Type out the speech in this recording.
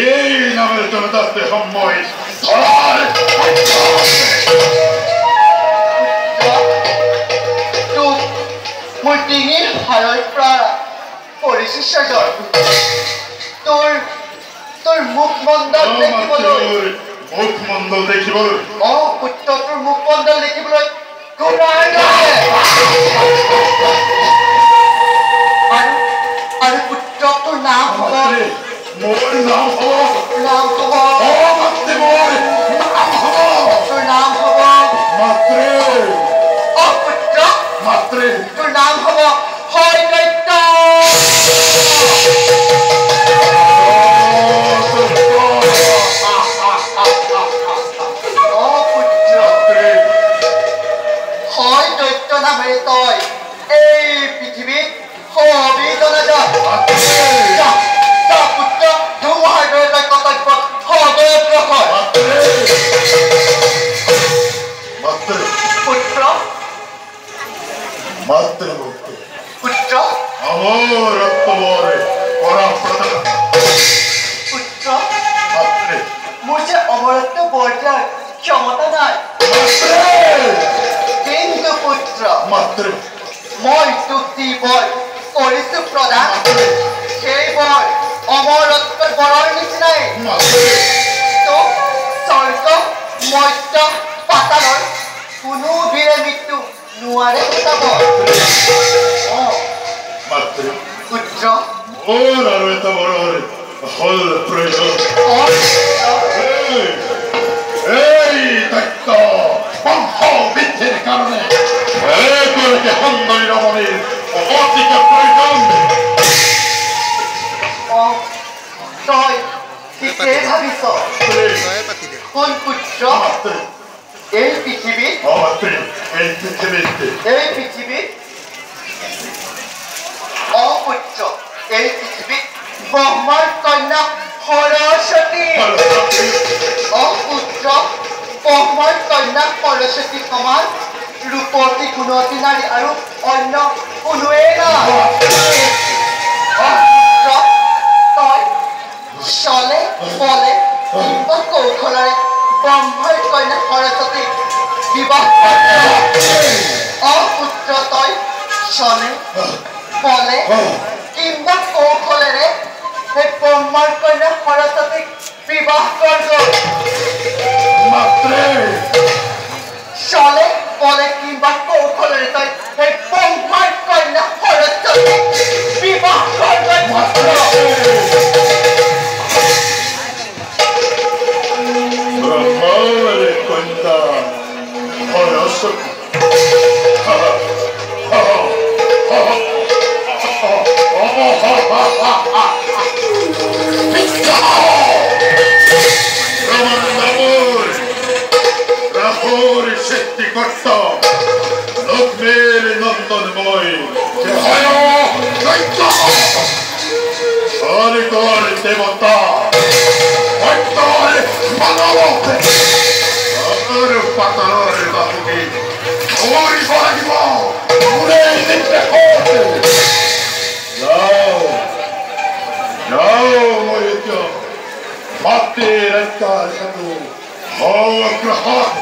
এই নামেৰ জনতাতে সম্ময় পাহাৰৰ পৰা পৰিচিত তোৰ মুখমণ্ডল দেখিবলৈ পুত্ৰ তোৰ মুখমণ্ডল দেখিবলৈ আৰু পুত্ৰ তোৰ নাম হ'ব তোৰ নাম হ'ব পুত্ৰ তোৰ নাম হ'ব হয় দৈত্য নামেৰে তই এই পৃথিৱীত হবি জনাজাত পুত্ৰ ধুমুহাৰ দৰে তই কৰ্তব্যত সদয়ত ৰখয় পুত্ৰ পুত্ৰ পুত্ৰ মোৰ যে অমৰত্ব বৰ দিয়াৰ ক্ষমতা নাই কিন্তু পুত্ৰ মই তোক দি বৰ কৰিছো প্ৰদান সেই বৰ অমৰত্বৰ বৰৰ নিচিনাই তোক স্বৰ্গ মৰ্ত্য পাতালৰ কোনো বীৰে মৃত্যু নোৱাৰে গোটাব পুত্ৰ মোৰ আৰু এটা বৰৰ হল প্ৰয়োজন এই দৈত্য বংশ বৃদ্ধিৰ কাৰণে এগৰাকী সুন্দৰী ৰমণীৰ অতিকে প্ৰয়োজন তই ঠিকেই ভাবিছ কোন পুত্ৰ এই পৃথিৱীত পুত্ৰ এই পৃথিৱীত ব্ৰহ্মাৰ কন্যা সৰস্বতী পুত্ৰ ব্ৰহ্মাৰ কন্যা সৰস্বতী সমান ৰূপতী গুণতী নাৰী আৰু অন্য কোনোৱেই নাই তই চলে বলে কিংবা কৌশলেৰে ব্ৰহ্মাৰ কন্যা সৰস্বতীক বিবাহ পুত্ৰ তই চলে বলে কিংবা কৌশলেৰে সেই ব্ৰহ্মাৰ কন্যা সৰস্বতীক বিবাহ কৰিব চলে বলে কিংবা কৌশলেৰে তই সেই ব্ৰহ্মাৰ কন্যা সৰস্বতীক বিবাহ কৰিব Matti rättää satu. Hålla